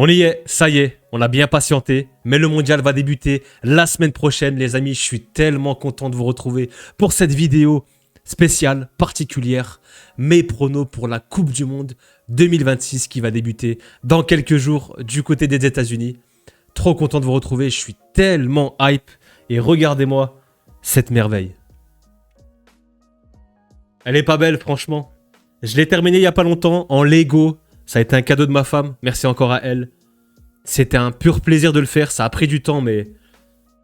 On y est, ça y est, on a bien patienté, mais le mondial va débuter la semaine prochaine, les amis. Je suis tellement content de vous retrouver pour cette vidéo spéciale, particulière. Mes pronos pour la Coupe du Monde 2026 qui va débuter dans quelques jours du côté des États-Unis. Trop content de vous retrouver, je suis tellement hype. Et regardez-moi cette merveille. Elle est pas belle, franchement. Je l'ai terminée il y a pas longtemps en Lego. Ça a été un cadeau de ma femme. Merci encore à elle. C'était un pur plaisir de le faire. Ça a pris du temps, mais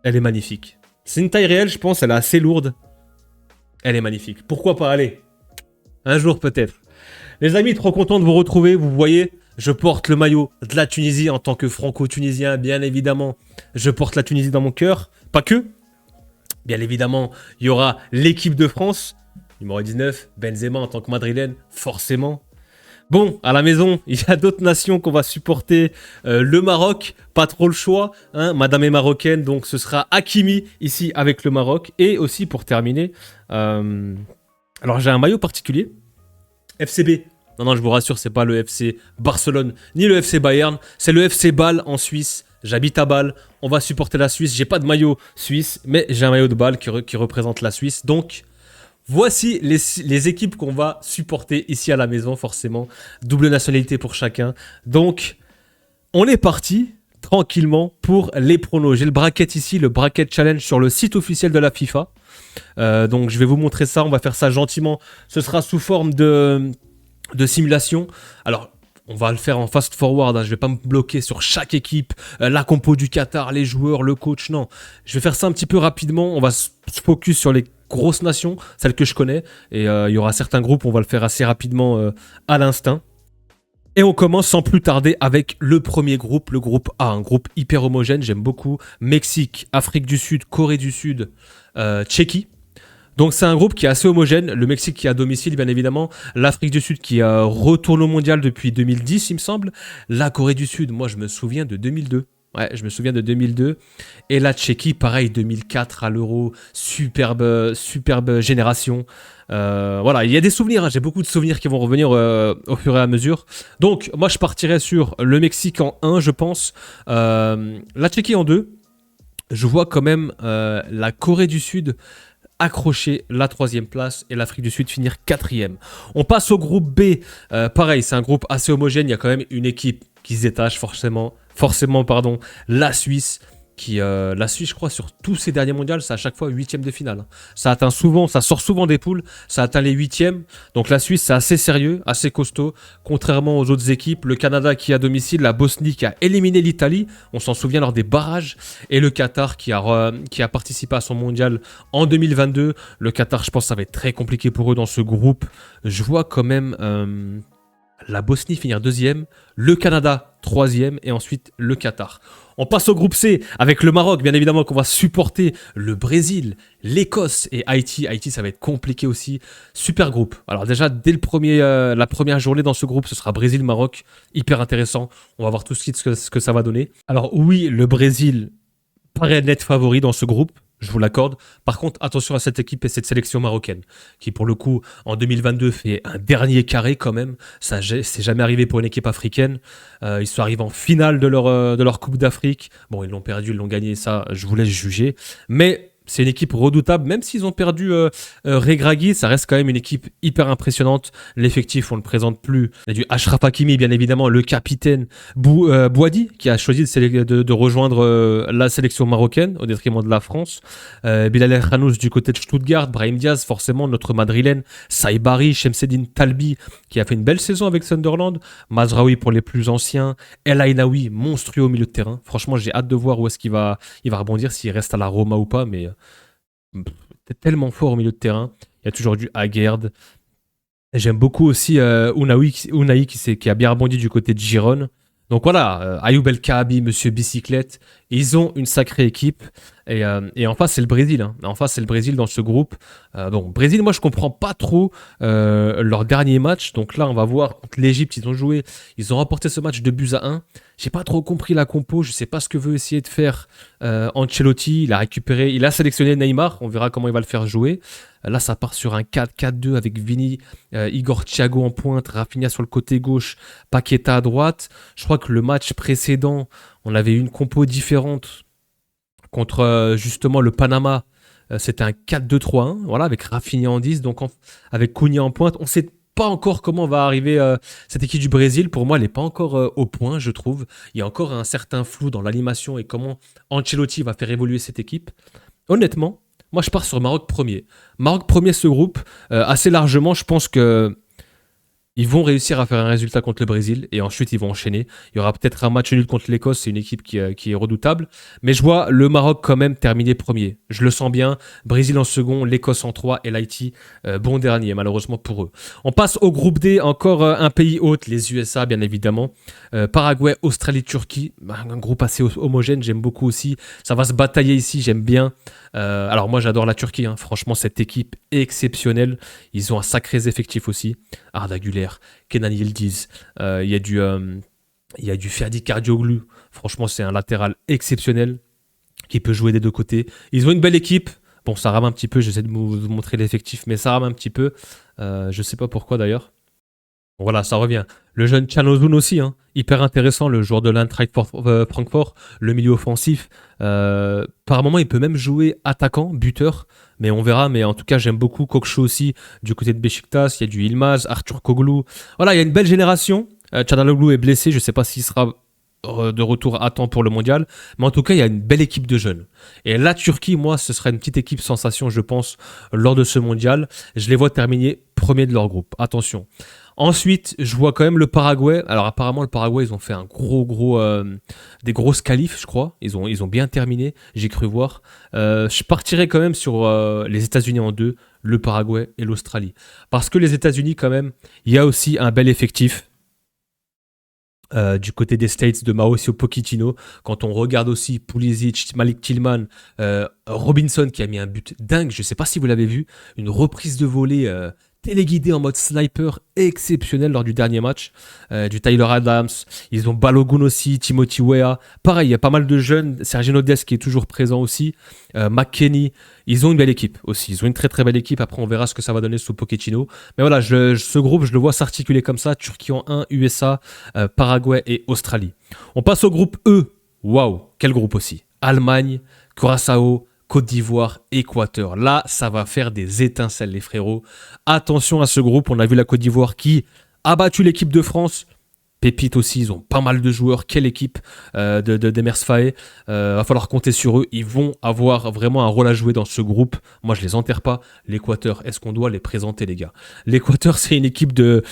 elle est magnifique. C'est une taille réelle, je pense. Elle est assez lourde. Elle est magnifique. Pourquoi pas aller? Un jour peut-être. Les amis, trop content de vous retrouver. Vous voyez, je porte le maillot de la Tunisie en tant que franco-tunisien, bien évidemment. Je porte la Tunisie dans mon cœur. Pas que. Bien évidemment, il y aura l'équipe de France. Numéro 19, Benzema en tant que madrilène, forcément. Bon, à la maison, il y a d'autres nations qu'on va supporter. Le Maroc, pas trop le choix. Hein, Madame est marocaine, donc ce sera Hakimi ici avec le Maroc. Et aussi pour terminer, alors j'ai un maillot particulier. FCB. Non, je vous rassure, c'est pas le FC Barcelone ni le FC Bayern. C'est le FC Bâle en Suisse. J'habite à Bâle. On va supporter la Suisse. J'ai pas de maillot suisse, mais j'ai un maillot de Bâle qui représente la Suisse. Donc, voici les équipes qu'on va supporter ici à la maison, forcément. Double nationalité pour chacun. Donc, on est parti tranquillement pour les pronos. J'ai le bracket ici, le bracket challenge sur le site officiel de la FIFA. Donc, je vais vous montrer ça. On va faire ça gentiment. Ce sera sous forme de simulation. Alors, on va le faire en fast forward. Hein. Je ne vais pas me bloquer sur chaque équipe, la compo du Qatar, les joueurs, le coach. Non, je vais faire ça un petit peu rapidement. On va se focus sur les grosses nations, celles que je connais. Et il y aura certains groupes, on va le faire assez rapidement à l'instinct. Et on commence sans plus tarder avec le premier groupe, le groupe A, un groupe hyper homogène, j'aime beaucoup. Mexique, Afrique du Sud, Corée du Sud, Tchéquie. Donc c'est un groupe qui est assez homogène, le Mexique qui est à domicile bien évidemment, l'Afrique du Sud qui retourne au mondial depuis 2010 il me semble, la Corée du Sud, moi je me souviens de 2002. Ouais, je me souviens de 2002. Et la Tchéquie, pareil, 2004 à l'Euro. Superbe génération. Voilà, il y a des souvenirs. Hein, j'ai beaucoup de souvenirs qui vont revenir au fur et à mesure. Donc, moi, je partirais sur le Mexique en 1, je pense. La Tchéquie en 2. Je vois quand même la Corée du Sud accrocher la 3e place et l'Afrique du Sud finir 4e. On passe au groupe B. Pareil, c'est un groupe assez homogène. Il y a quand même une équipe qui se détache forcément, la Suisse, la Suisse, je crois, sur tous ces derniers mondiaux, c'est à chaque fois 8e de finale. Ça sort souvent des poules, ça atteint les 8e. Donc la Suisse, c'est assez sérieux, assez costaud, contrairement aux autres équipes. Le Canada qui est à domicile, la Bosnie qui a éliminé l'Italie, on s'en souvient lors des barrages, et le Qatar qui a participé à son mondial en 2022. Le Qatar, je pense, ça va être très compliqué pour eux dans ce groupe. Je vois quand même la Bosnie finir 2e, le Canada 3e et ensuite le Qatar. On passe au groupe C avec le Maroc, bien évidemment, qu'on va supporter, le Brésil, l'Écosse et Haïti. Haïti, ça va être compliqué aussi. Super groupe. Alors déjà, dès la première journée dans ce groupe, ce sera Brésil-Maroc. Hyper intéressant. On va voir tout de suite ce que ça va donner. Alors oui, le Brésil paraît net favori dans ce groupe. Je vous l'accorde. Par contre, attention à cette équipe et cette sélection marocaine, qui pour le coup, en 2022, fait un dernier carré quand même. Ça, c'est jamais arrivé pour une équipe africaine. Ils sont arrivés en finale de leur Coupe d'Afrique. Bon, ils l'ont perdu, ils l'ont gagné, ça, je vous laisse juger. Mais c'est une équipe redoutable, même s'ils ont perdu Regragui, ça reste quand même une équipe hyper impressionnante. L'effectif, on ne le présente plus. Il y a du Achraf Hakimi, bien évidemment, le capitaine Bouhaddi, qui a choisi de rejoindre la sélection marocaine au détriment de la France. Bilal El Khanous du côté de Stuttgart, Brahim Diaz, forcément, notre madrilène, Saïbari, Shemseddine Talbi, qui a fait une belle saison avec Sunderland, Mazraoui pour les plus anciens, El Ainaoui, monstrueux au milieu de terrain. Franchement, j'ai hâte de voir où est-ce qu'il va rebondir, s'il reste à la Roma ou pas, mais t'es tellement fort au milieu de terrain. Il y a toujours du Aguerd. J'aime beaucoup aussi Unai qui a bien rebondi du côté de Girone. Donc voilà, Ayoub El Kaabi, Monsieur Bicyclette, ils ont une sacrée équipe. Et en face, c'est le Brésil. Hein. En face, c'est le Brésil dans ce groupe. Donc, Brésil, moi, je comprends pas trop leur dernier match. Donc là, on va voir contre l'Égypte, ils ont joué. Ils ont remporté ce match 2-1. J'ai pas trop compris la compo. Je sais pas ce que veut essayer de faire Ancelotti. Il a sélectionné Neymar. On verra comment il va le faire jouer. Là, ça part sur un 4-4-2 avec Vini, Igor Thiago en pointe, Rafinha sur le côté gauche, Paqueta à droite. Je crois que le match précédent, on avait une compo différente contre justement le Panama. C'était un 4-2-3-1, voilà, avec Rafinha en 10, donc avec Cunha en pointe. On ne sait pas encore comment va arriver cette équipe du Brésil. Pour moi, elle n'est pas encore au point, je trouve. Il y a encore un certain flou dans l'animation et comment Ancelotti va faire évoluer cette équipe. Honnêtement, moi, je pars sur Maroc premier. Maroc premier, ce groupe, assez largement, je pense que ils vont réussir à faire un résultat contre le Brésil et ensuite ils vont enchaîner. Il y aura peut-être un match nul contre l'Écosse, c'est une équipe qui est redoutable. Mais je vois le Maroc quand même terminer premier. Je le sens bien. Brésil en second, l'Écosse en 3 et l'Haïti bon dernier, malheureusement pour eux. On passe au groupe D, encore un pays hôte, les USA bien évidemment. Paraguay, Australie, Turquie. Un groupe assez homogène, j'aime beaucoup aussi. Ça va se batailler ici, j'aime bien. Alors moi j'adore la Turquie, hein. Franchement cette équipe est exceptionnelle. Ils ont un sacré effectif aussi. Arda Güler, Kenan Yildiz, il y a du Ferdi Kardioğlu. Franchement c'est un latéral exceptionnel qui peut jouer des deux côtés. Ils ont une belle équipe. Bon ça rame un petit peu, j'essaie de vous montrer l'effectif, mais ça rame un petit peu. Je sais pas pourquoi d'ailleurs. Voilà, ça revient. Le jeune Canozun aussi, hein, hyper intéressant, le joueur de l'Eintracht Francfort, le milieu offensif. Par moment, il peut même jouer attaquant, buteur, mais on verra. Mais en tout cas, j'aime beaucoup Kokcho aussi, du côté de Beşiktaş. Il y a du Yılmaz, Arthur Koglu. Voilà, il y a une belle génération. Çalhanoğlu est blessé, je ne sais pas s'il sera de retour à temps pour le mondial. Mais en tout cas, il y a une belle équipe de jeunes. Et la Turquie, moi, ce sera une petite équipe sensation, je pense, lors de ce mondial. Je les vois terminer premier de leur groupe. Attention. Ensuite, je vois quand même le Paraguay. Alors apparemment, le Paraguay, ils ont fait des grosses qualifs, je crois. Ils ont bien terminé, j'ai cru voir. Je partirais quand même sur les États-Unis en deux, le Paraguay et l'Australie. Parce que les États-Unis, quand même, il y a aussi un bel effectif. Du côté des States de Mauricio Pochettino, quand on regarde aussi Pulisic, Malik Tillman, Robinson qui a mis un but dingue, je ne sais pas si vous l'avez vu, une reprise de volée téléguidée en mode sniper exceptionnel lors du dernier match, du Tyler Adams, ils ont Balogun aussi, Timothy Weah, pareil, il y a pas mal de jeunes, Sergio Dest qui est toujours présent aussi, McKennie, ils ont une belle équipe aussi, ils ont une très très belle équipe, après on verra ce que ça va donner sous Pochettino, mais voilà, ce groupe je le vois s'articuler comme ça, Turquie en 1, USA, Paraguay et Australie. On passe au groupe E, waouh, quel groupe aussi, Allemagne, Curaçao, Côte d'Ivoire, Équateur. Là, ça va faire des étincelles, les frérots. Attention à ce groupe. On a vu la Côte d'Ivoire qui a battu l'équipe de France. Pépite aussi, ils ont pas mal de joueurs. Quelle équipe d'Emers Faé. Va falloir compter sur eux. Ils vont avoir vraiment un rôle à jouer dans ce groupe. Moi, je les enterre pas. L'Équateur, est-ce qu'on doit les présenter, les gars? L'Équateur, c'est une équipe de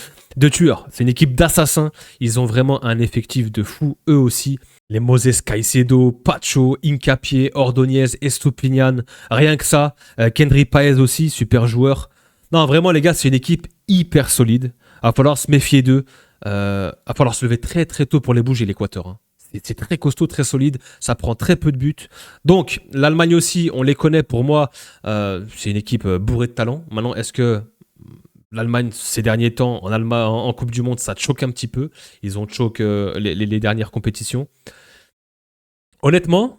tueurs. C'est une équipe d'assassins. Ils ont vraiment un effectif de fous, eux aussi. Les Moses Caicedo, Pacho, Hincapié, Ordóñez, Estupiñán, rien que ça. Kendry Páez aussi, super joueur. Non, vraiment, les gars, c'est une équipe hyper solide. Il va falloir se méfier d'eux. Il va falloir se lever très très tôt pour les bouger, l'Équateur. Hein. C'est très costaud, très solide. Ça prend très peu de buts. Donc, l'Allemagne aussi, on les connaît. Pour moi, c'est une équipe bourrée de talent. Maintenant, est-ce que l'Allemagne, ces derniers temps, en Coupe du Monde, ça choque un petit peu. Ils ont choqué les dernières compétitions. Honnêtement,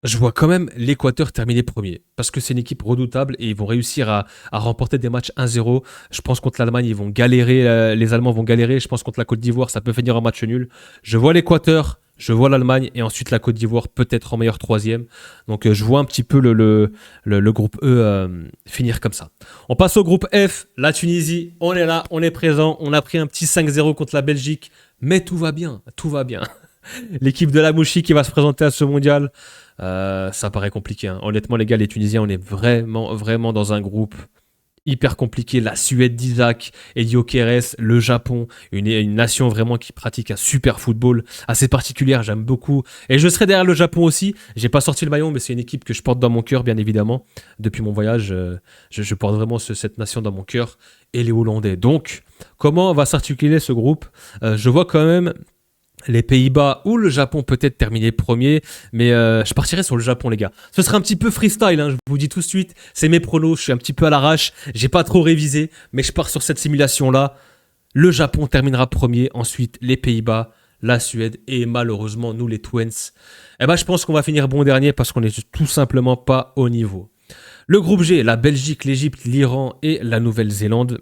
je vois quand même l'Équateur terminer premier. Parce que c'est une équipe redoutable et ils vont réussir à remporter des matchs 1-0. Je pense contre l'Allemagne, ils vont galérer. Les Allemands vont galérer. Je pense contre la Côte d'Ivoire, ça peut finir en match nul. Je vois l'Équateur, je vois l'Allemagne et ensuite la Côte d'Ivoire peut-être en meilleur troisième. Donc je vois un petit peu le groupe E finir comme ça. On passe au groupe F, la Tunisie. On est là, on est présent. On a pris un petit 5-0 contre la Belgique. Mais tout va bien, tout va bien. L'équipe de la Mouchi qui va se présenter à ce mondial, ça paraît compliqué. Hein. Honnêtement, les gars, les Tunisiens, on est vraiment, vraiment dans un groupe hyper compliqué. La Suède d'Isaac, Elio Keres, le Japon, une nation vraiment qui pratique un super football assez particulière, j'aime beaucoup. Et je serai derrière le Japon aussi. J'ai pas sorti le maillot, mais c'est une équipe que je porte dans mon cœur, bien évidemment. Depuis mon voyage, je porte vraiment cette nation dans mon cœur. Et les Hollandais. Donc, comment va s'articuler ce groupe? Je vois quand même les Pays-Bas ou le Japon peut-être terminer premier, mais je partirai sur le Japon, les gars. Ce sera un petit peu freestyle, hein, je vous dis tout de suite. C'est mes pronos, je suis un petit peu à l'arrache, j'ai pas trop révisé, mais je pars sur cette simulation-là. Le Japon terminera premier, ensuite les Pays-Bas, la Suède et malheureusement nous les Twins. Eh ben, je pense qu'on va finir bon dernier parce qu'on est tout simplement pas au niveau. Le groupe G, la Belgique, l'Égypte, l'Iran et la Nouvelle-Zélande.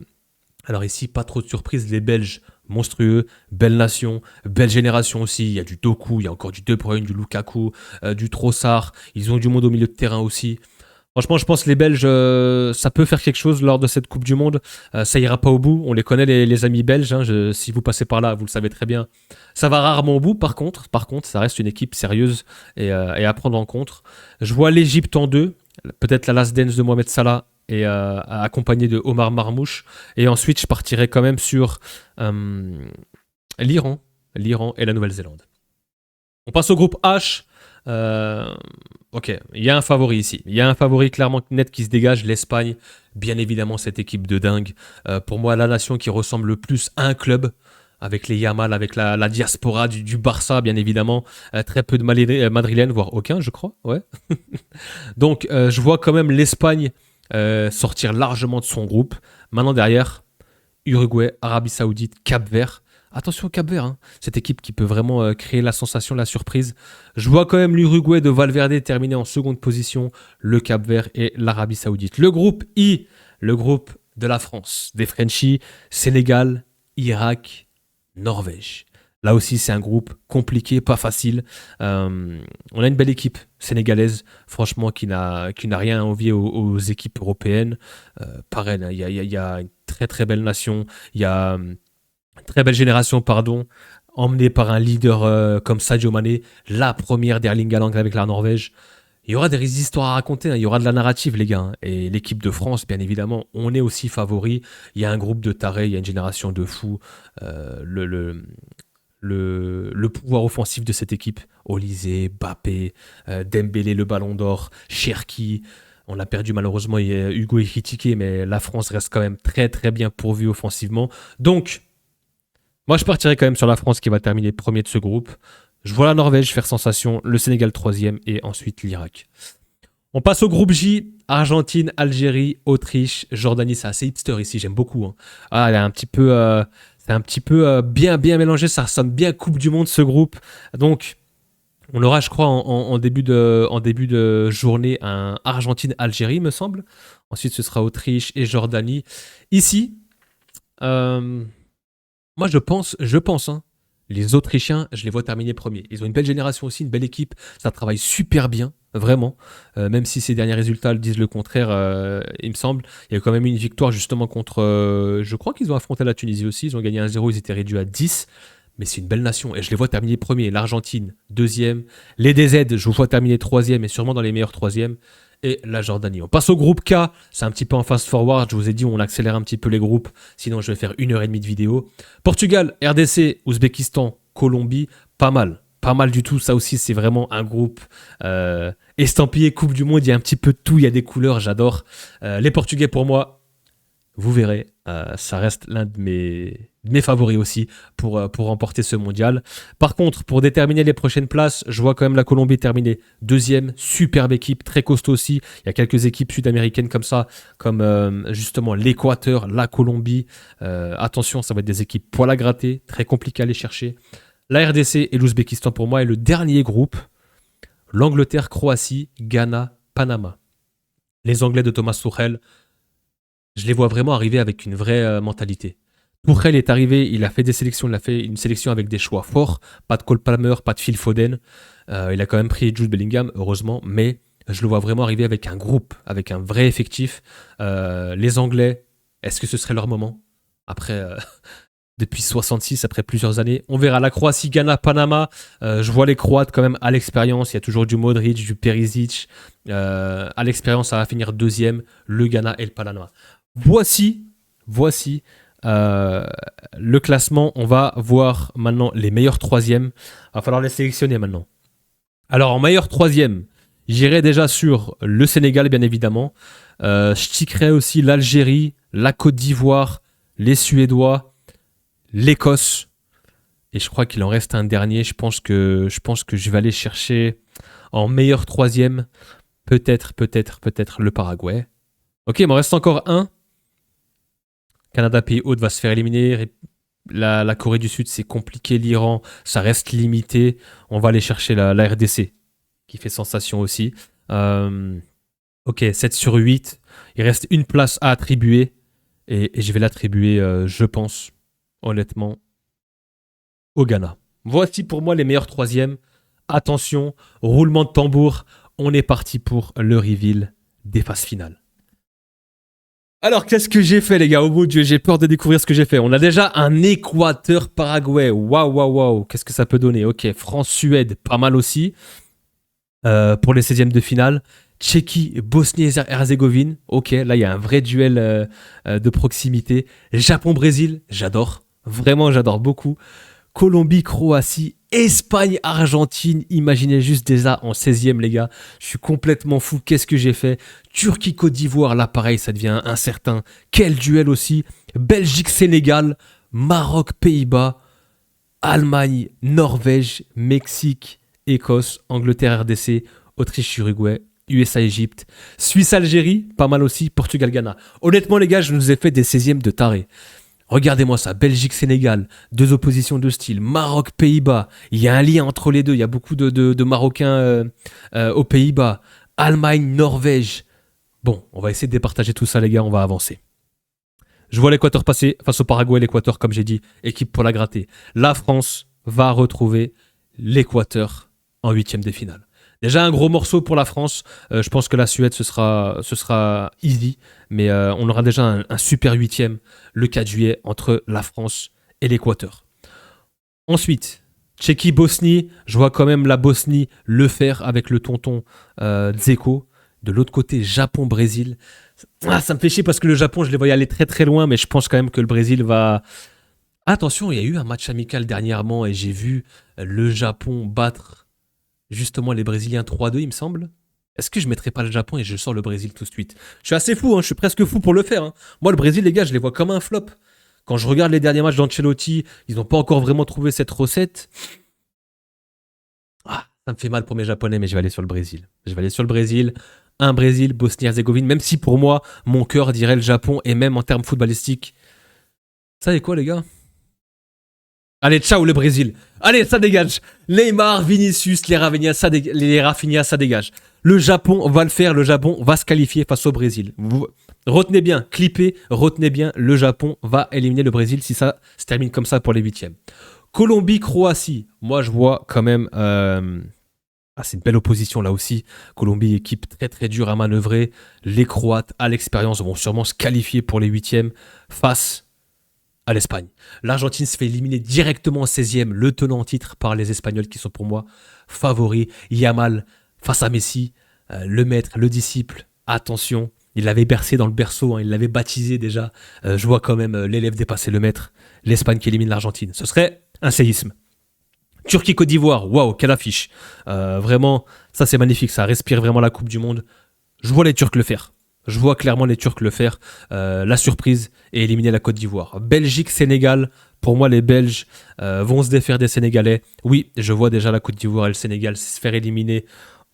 Alors ici, pas trop de surprises, les Belges, monstrueux, belle nation, belle génération aussi, il y a du Doku, il y a encore du De Bruyne, du Lukaku, du Trossard, ils ont du monde au milieu de terrain aussi. Franchement, je pense que les Belges, ça peut faire quelque chose lors de cette Coupe du Monde. Ça ira pas au bout, on les connaît les amis belges, hein, si vous passez par là, vous le savez très bien. Ça va rarement au bout, par contre, ça reste une équipe sérieuse et à prendre en compte. Je vois l'Égypte en deux, peut-être la last dance de Mohamed Salah, et accompagné de Omar Marmouche. Et ensuite, je partirai quand même sur l'Iran et la Nouvelle-Zélande. On passe au groupe H. Ok, il y a un favori ici. Il y a un favori clairement net qui se dégage, l'Espagne. Bien évidemment, cette équipe de dingue. Pour moi, la nation qui ressemble le plus à un club, avec les Yamal, avec la diaspora du Barça, bien évidemment. Très peu de Madrilènes, voire aucun, je crois. Ouais. Donc, je vois quand même l'Espagne sortir largement de son groupe. Maintenant derrière, Uruguay, Arabie Saoudite, Cap-Vert. Attention au Cap-Vert, hein. Cette équipe qui peut vraiment créer la sensation, la surprise. Je vois quand même l'Uruguay de Valverde terminer en seconde position, le Cap-Vert et l'Arabie Saoudite. Le groupe I, le groupe de la France, des Frenchies, Sénégal, Irak, Norvège. Là aussi, c'est un groupe compliqué, pas facile. On a une belle équipe sénégalaise, franchement, qui n'a rien à envier aux équipes européennes. Pareil, il y a une très très belle nation, il y a une très belle génération, emmenée par un leader comme Sadio Mané, la première d'Erling Haaland avec la Norvège. Il y aura des histoires à raconter, hein, il y aura de la narrative, les gars. Hein. Et l'équipe de France, bien évidemment, on est aussi favori. Il y a un groupe de tarés, il y a une génération de fous. Le pouvoir offensif de cette équipe, Olysée, Mbappé, Dembélé, le Ballon d'Or, Cherki. On a perdu malheureusement, Hugo est critiqué, mais la France reste quand même très très bien pourvue offensivement. Donc, moi je partirais quand même sur la France qui va terminer premier de ce groupe. Je vois la Norvège faire sensation, le Sénégal troisième et ensuite l'Irak. On passe au groupe J, Argentine, Algérie, Autriche, Jordanie. C'est assez hipster ici, j'aime beaucoup. Hein. Ah, elle est un petit peu... c'est un petit peu bien mélangé, ça ressemble bien Coupe du Monde ce groupe. Donc, on aura, je crois, en début de journée, un Argentine-Algérie, me semble. Ensuite, ce sera Autriche et Jordanie. Ici, moi, je pense, hein, les Autrichiens, je les vois terminer premiers. Ils ont une belle génération aussi, une belle équipe. Ça travaille super bien, vraiment. Même si ces derniers résultats disent le contraire, il me semble. Il y a quand même eu une victoire justement contre... je crois qu'ils ont affronté la Tunisie aussi. Ils ont gagné 1-0, ils étaient réduits à 10. Mais c'est une belle nation. Et je les vois terminer premiers. L'Argentine, deuxième. Les DZ, je vous vois terminer troisième et sûrement dans les meilleurs troisièmes. Et la Jordanie. On passe au groupe K. C'est un petit peu en fast forward. Je vous ai dit, on accélère un petit peu les groupes. Sinon, je vais faire 1h30 de vidéo. Portugal, RDC, Ouzbékistan, Colombie. Pas mal. Pas mal du tout. Ça aussi, c'est vraiment un groupe estampillé Coupe du Monde. Il y a un petit peu de tout. Il y a des couleurs. J'adore. Les Portugais, pour moi, vous verrez, ça reste l'un de mes favoris aussi pour remporter ce mondial. Par contre, pour déterminer les prochaines places, je vois quand même la Colombie terminer deuxième. Superbe équipe, très costaud aussi. Il y a quelques équipes sud-américaines comme ça, comme justement l'Équateur, la Colombie. Attention, ça va être des équipes poil à gratter, très compliqué à aller chercher. La RDC et l'Ouzbékistan pour moi. Et le dernier groupe, l'Angleterre, Croatie, Ghana, Panama. Les Anglais de Thomas Tuchel, je les vois vraiment arriver avec une vraie mentalité. Tuchel est arrivé, il a fait des sélections, il a fait une sélection avec des choix forts. Pas de Cole Palmer, pas de Phil Foden. Il a quand même pris Jude Bellingham, heureusement. Mais je le vois vraiment arriver avec un groupe, avec un vrai effectif. Les Anglais, est-ce que ce serait leur moment après, depuis 66, après plusieurs années. On verra la Croatie, Ghana, Panama. Je vois les Croates quand même à l'expérience. Il y a toujours du Modric, du Perisic. À l'expérience, ça va finir deuxième, le Ghana et le Panama. Voici le classement. On va voir maintenant les meilleurs troisièmes. Il va falloir les sélectionner maintenant. Alors, en meilleur troisième, j'irai déjà sur le Sénégal, bien évidemment. Je tickerai aussi l'Algérie, la Côte d'Ivoire, les Suédois, l'Écosse. Et je crois qu'il en reste un dernier. Je pense que je vais aller chercher en meilleur troisième. Peut-être le Paraguay. Ok, il m'en reste encore un. Canada, pays hôte va se faire éliminer. La Corée du Sud, c'est compliqué. L'Iran, ça reste limité. On va aller chercher la RDC, qui fait sensation aussi. Ok, 7 sur 8. Il reste une place à attribuer. Et je vais l'attribuer, je pense, honnêtement, au Ghana. Voici pour moi les meilleurs troisièmes. Attention, roulement de tambour. On est parti pour le reveal des phases finales. Alors, qu'est-ce que j'ai fait, les gars? Oh mon Dieu, j'ai peur de découvrir ce que j'ai fait. On a déjà un Équateur-Paraguay. Waouh. Qu'est-ce que ça peut donner? Ok, France-Suède, pas mal aussi. Pour les 16e de finale. Tchéquie, Bosnie-Herzégovine. Ok, là, il y a un vrai duel de proximité. Japon-Brésil, j'adore. Vraiment, j'adore beaucoup. Colombie, Croatie, Espagne, Argentine. Imaginez juste déjà en 16e, les gars. Je suis complètement fou. Qu'est-ce que j'ai fait? Turquie, Côte d'Ivoire, là, pareil, ça devient incertain. Quel duel aussi. Belgique, Sénégal, Maroc, Pays-Bas, Allemagne, Norvège, Mexique, Écosse, Angleterre, RDC, Autriche, Uruguay, USA, Égypte, Suisse, Algérie, pas mal aussi, Portugal, Ghana. Honnêtement, les gars, je nous ai fait des 16e de taré. Regardez-moi ça, Belgique-Sénégal, deux oppositions de style, Maroc-Pays-Bas, il y a un lien entre les deux, il y a beaucoup de Marocains aux Pays-Bas, Allemagne-Norvège. Bon, on va essayer de départager tout ça les gars, on va avancer. Je vois l'Équateur passer face au Paraguay, l'Équateur comme j'ai dit, équipe pour la gratter. La France va retrouver l'Équateur en 8e de finale. Déjà un gros morceau pour la France. Je pense que la Suède, ce sera easy. Mais on aura déjà un super 8e le 4 juillet entre la France et l'Équateur. Ensuite, Tchéquie-Bosnie. Je vois quand même la Bosnie le faire avec le tonton Dzeko. De l'autre côté, Japon-Brésil. Ça me fait chier parce que le Japon, je les voyais aller très très loin. Mais je pense quand même que le Brésil va... Attention, il y a eu un match amical dernièrement et j'ai vu le Japon battre... justement les Brésiliens 3-2 il me semble. Est-ce que je mettrais pas le Japon et je sors le Brésil tout de suite? Je suis assez fou, hein, je suis presque fou pour le faire. Hein. Moi le Brésil les gars je les vois comme un flop. Quand je regarde les derniers matchs d'Ancelotti, ils n'ont pas encore vraiment trouvé cette recette. Ça me fait mal pour mes Japonais mais je vais aller sur le Brésil. Je vais aller sur le Brésil. Un Brésil, Bosnie-Herzégovine, même si pour moi mon cœur dirait le Japon et même en termes footballistiques. Vous savez quoi les gars? Allez, ciao le Brésil. Allez, ça dégage. Neymar, Vinicius, les Rafinha, ça dégage. Le Japon va le faire, le Japon va se qualifier face au Brésil. Retenez bien, clippez, retenez bien, le Japon va éliminer le Brésil si ça se termine comme ça pour les 8e. Colombie, Croatie. Moi, je vois quand même... c'est une belle opposition là aussi. Colombie, équipe très très dure à manœuvrer. Les Croates, à l'expérience, vont sûrement se qualifier pour les 8e face à l'Espagne. L'Argentine se fait éliminer directement en 16e, le tenant en titre par les Espagnols qui sont pour moi favoris. Yamal face à Messi, le maître, le disciple, attention, il l'avait bercé dans le berceau, hein, il l'avait baptisé déjà. Je vois quand même l'élève dépasser le maître, l'Espagne qui élimine l'Argentine. Ce serait un séisme. Turquie-Côte d'Ivoire, waouh, quelle affiche. Vraiment, ça c'est magnifique, ça respire vraiment la Coupe du Monde. Je vois les Turcs le faire. Je vois clairement les Turcs le faire. La surprise et éliminer la Côte d'Ivoire. Belgique-Sénégal. Pour moi, les Belges vont se défaire des Sénégalais. Oui, je vois déjà la Côte d'Ivoire et le Sénégal se faire éliminer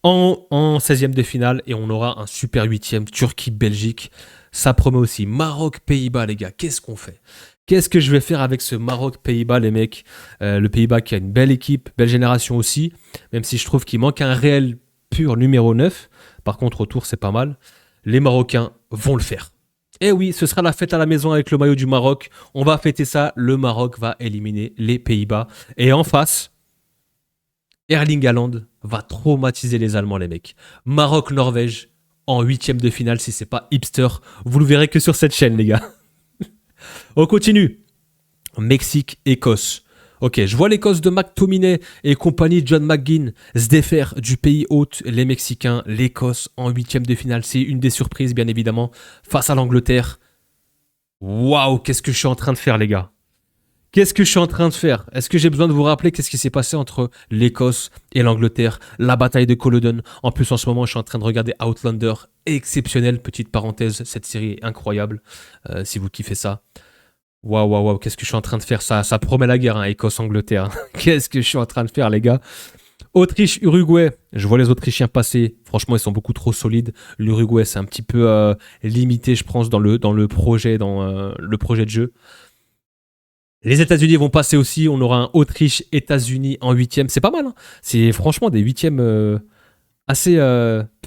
en 16e de finale. Et on aura un super 8e. Turquie-Belgique. Ça promet aussi. Maroc-Pays-Bas, les gars. Qu'est-ce qu'on fait? Qu'est-ce que je vais faire avec ce Maroc-Pays-Bas, les mecs? Le Pays-Bas qui a une belle équipe, belle génération aussi. Même si je trouve qu'il manque un réel pur numéro 9. Par contre, autour, c'est pas mal. Les Marocains vont le faire. Et oui, ce sera la fête à la maison avec le maillot du Maroc. On va fêter ça. Le Maroc va éliminer les Pays-Bas. Et en face, Erling Haaland va traumatiser les Allemands, les mecs. Maroc-Norvège en 8e de finale, si c'est pas hipster. Vous le verrez que sur cette chaîne, les gars. On continue. Mexique-Écosse. Ok, je vois l'Écosse de McTominay et compagnie John McGinn se défaire du pays hôte, les Mexicains, l'Écosse en 8e de finale. C'est une des surprises, bien évidemment, face à l'Angleterre. Waouh, qu'est-ce que je suis en train de faire, les gars? Qu'est-ce que je suis en train de faire? Est-ce que j'ai besoin de vous rappeler qu'est-ce qui s'est passé entre l'Écosse et l'Angleterre? La bataille de Culloden. En plus, en ce moment, je suis en train de regarder Outlander. Exceptionnel, petite parenthèse, cette série est incroyable, si vous kiffez ça. Waouh, waouh, waouh, qu'est-ce que je suis en train de faire? Ça promet la guerre, hein, Écosse-Angleterre. Qu'est-ce que je suis en train de faire, les gars? Autriche-Uruguay, je vois les Autrichiens passer. Franchement, ils sont beaucoup trop solides. L'Uruguay, c'est un petit peu limité, je pense, dans le projet de jeu. Les États-Unis vont passer aussi. On aura un Autriche-États-Unis en huitième. C'est pas mal, hein. C'est franchement des huitièmes assez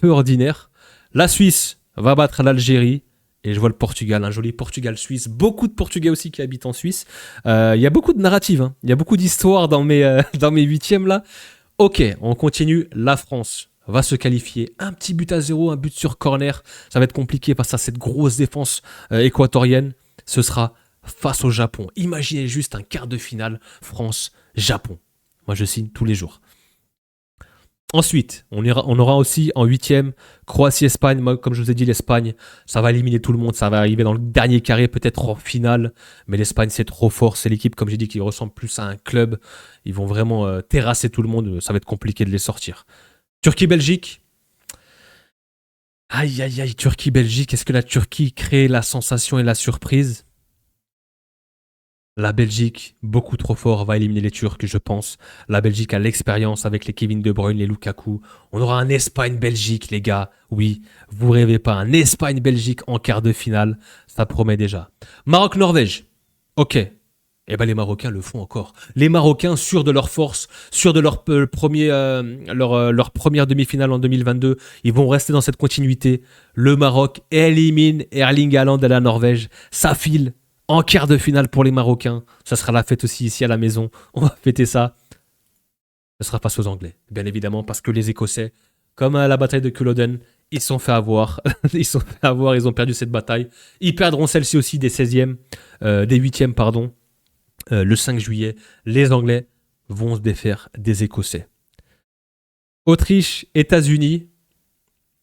peu ordinaires. La Suisse va battre l'Algérie. Et je vois le Portugal, un joli Portugal-Suisse. Beaucoup de Portugais aussi qui habitent en Suisse. Il y a beaucoup de narratives, hein. Il y a beaucoup d'histoires dans dans mes huitièmes là. Ok, on continue. La France va se qualifier. Un petit but à zéro, un but sur corner. Ça va être compliqué face à cette grosse défense équatorienne. Ce sera face au Japon. Imaginez juste un quart de finale France-Japon. Moi, je signe tous les jours. Ensuite, on aura aussi en huitième Croatie-Espagne. Moi, comme je vous ai dit, l'Espagne, ça va éliminer tout le monde. Ça va arriver dans le dernier carré, peut-être en finale. Mais l'Espagne, c'est trop fort. C'est l'équipe, comme j'ai dit, qui ressemble plus à un club. Ils vont vraiment terrasser tout le monde. Ça va être compliqué de les sortir. Turquie-Belgique. Aïe, aïe, aïe, Turquie-Belgique. Est-ce que la Turquie crée la sensation et la surprise? La Belgique, beaucoup trop fort, va éliminer les Turcs, je pense. La Belgique a l'expérience avec les Kevin De Bruyne, les Lukaku. On aura un Espagne-Belgique, les gars. Oui, vous rêvez pas. Un Espagne-Belgique en quart de finale. Ça promet déjà. Maroc-Norvège. Ok. Eh ben les Marocains le font encore. Les Marocains, sûrs de leur force, sûrs de leur première demi-finale en 2022, ils vont rester dans cette continuité. Le Maroc élimine Erling Haaland de la Norvège. Ça file en quart de finale pour les Marocains. Ça sera la fête aussi ici à la maison. On va fêter ça. Ce sera face aux Anglais, bien évidemment, parce que les Écossais, comme à la bataille de Culloden, ils se sont fait avoir. Ils se sont fait avoir, ils ont perdu cette bataille. Ils perdront celle-ci aussi des 16e, des 8e, pardon. Le 5 juillet, les Anglais vont se défaire des Écossais. Autriche, États-Unis.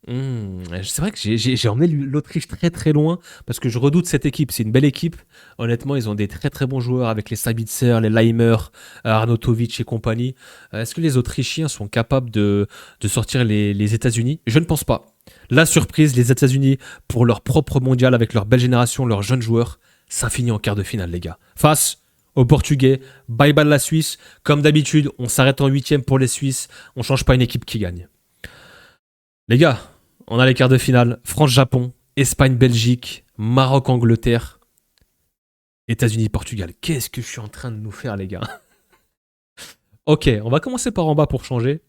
C'est vrai que j'ai emmené l'Autriche très très loin parce que je redoute cette équipe. C'est une belle équipe. Honnêtement, ils ont des très très bons joueurs avec les Sabitzer, les Leimer, Arnautovic et compagnie. Est-ce que les Autrichiens sont capables de sortir les États-Unis? Je ne pense pas. La surprise, les États-Unis, pour leur propre mondial avec leur belle génération, leurs jeunes joueurs, ça finit en quart de finale, les gars. Face aux Portugais, bye bye la Suisse. Comme d'habitude, on s'arrête en huitième pour les Suisses. On change pas une équipe qui gagne. Les gars, on a les quarts de finale. France-Japon, Espagne-Belgique, Maroc-Angleterre, États-Unis-Portugal. Qu'est-ce que je suis en train de nous faire, les gars? Ok, on va commencer par en bas pour changer.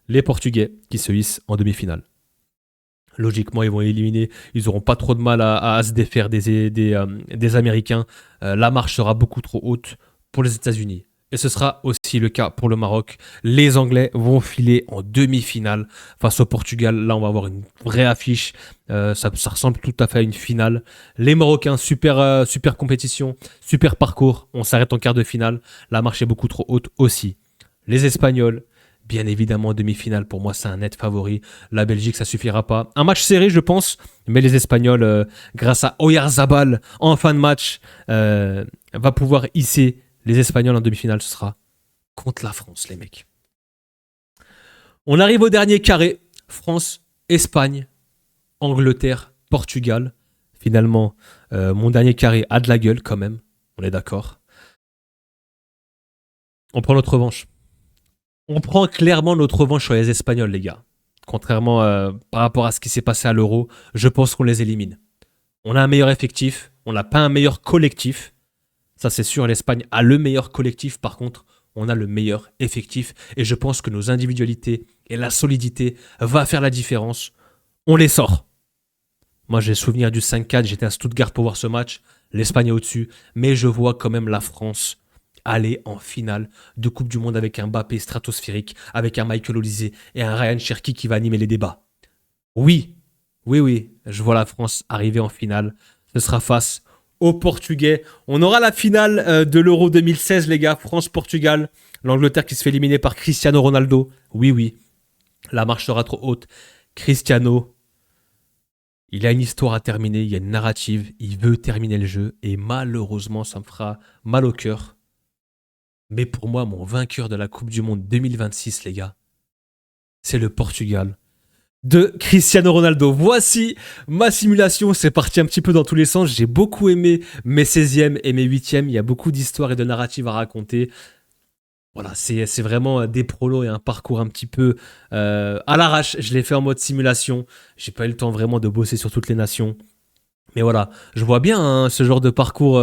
Les Portugais qui se hissent en demi-finale. Logiquement, ils vont éliminer. Ils n'auront pas trop de mal à se défaire des Américains. La marche sera beaucoup trop haute pour les États-Unis. Et ce sera aussi le cas pour le Maroc. Les Anglais vont filer en demi-finale face au Portugal. Là, on va avoir une vraie affiche. Ça ressemble tout à fait à une finale. Les Marocains, super compétition, super parcours. On s'arrête en quart de finale. La marche est beaucoup trop haute aussi. Les Espagnols, bien évidemment, demi-finale, pour moi, c'est un net favori. La Belgique, ça suffira pas. Un match serré, je pense, mais les Espagnols, grâce à Oyarzabal, en fin de match, va pouvoir hisser les Espagnols en demi-finale. Ce sera contre la France, les mecs. On arrive au dernier carré. France, Espagne, Angleterre, Portugal. Finalement, mon dernier carré a de la gueule quand même. On est d'accord. On prend notre revanche. On prend clairement notre revanche sur les Espagnols, les gars. Contrairement par rapport à ce qui s'est passé à l'Euro, je pense qu'on les élimine. On a un meilleur effectif, on n'a pas un meilleur collectif. Ça, c'est sûr, l'Espagne a le meilleur collectif. Par contre, on a le meilleur effectif. Et je pense que nos individualités et la solidité va faire la différence. On les sort. Moi, j'ai le souvenir du 5-4. J'étais à Stuttgart pour voir ce match. L'Espagne est au-dessus. Mais je vois quand même la France aller en finale de Coupe du Monde avec un Mbappé stratosphérique, avec un Michael Olise et un Ryan Cherki qui va animer les débats. Oui, oui, oui, je vois la France arriver en finale. Ce sera face aux Portugais. On aura la finale de l'Euro 2016, les gars. France-Portugal. L'Angleterre qui se fait éliminer par Cristiano Ronaldo. Oui, oui. La marche sera trop haute. Cristiano, il a une histoire à terminer. Il y a une narrative. Il veut terminer le jeu. Et malheureusement, ça me fera mal au cœur. Mais pour moi, mon vainqueur de la Coupe du Monde 2026, les gars, c'est le Portugal. de Cristiano Ronaldo. Voici ma simulation, c'est parti un petit peu dans tous les sens. J'ai beaucoup aimé mes 16e et mes 8e. Il y a beaucoup d'histoires et de narratives à raconter. Voilà, c'est vraiment des prolos et un parcours un petit peu à l'arrache. Je l'ai fait en mode simulation. J'ai pas eu le temps vraiment de bosser sur toutes les nations. Mais voilà, je vois bien hein, ce genre de parcours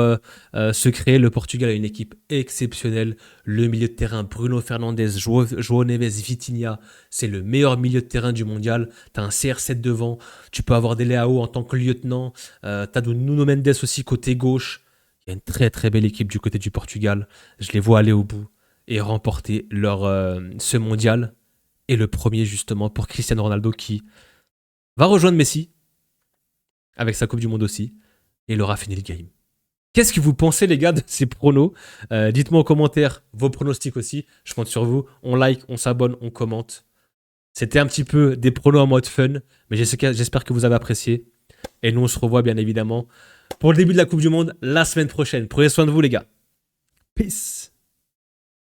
se créer. Le Portugal a une équipe exceptionnelle. Le milieu de terrain, Bruno Fernandes, João Neves, Vitinha, c'est le meilleur milieu de terrain du mondial. T'as un CR7 devant, tu peux avoir des Leao en tant que lieutenant. T'as Nuno Mendes aussi côté gauche. Il y a une très très belle équipe du côté du Portugal. Je les vois aller au bout et remporter ce mondial. Et le premier justement pour Cristiano Ronaldo qui va rejoindre Messi avec sa Coupe du Monde aussi, et il aura fini le game. Qu'est-ce que vous pensez, les gars, de ces pronos dites-moi en commentaire vos pronostics aussi. Je compte sur vous. On like, on s'abonne, on commente. C'était un petit peu des pronos en mode fun, mais j'espère que vous avez apprécié. Et nous, on se revoit bien évidemment pour le début de la Coupe du Monde la semaine prochaine. Prenez soin de vous, les gars. Peace.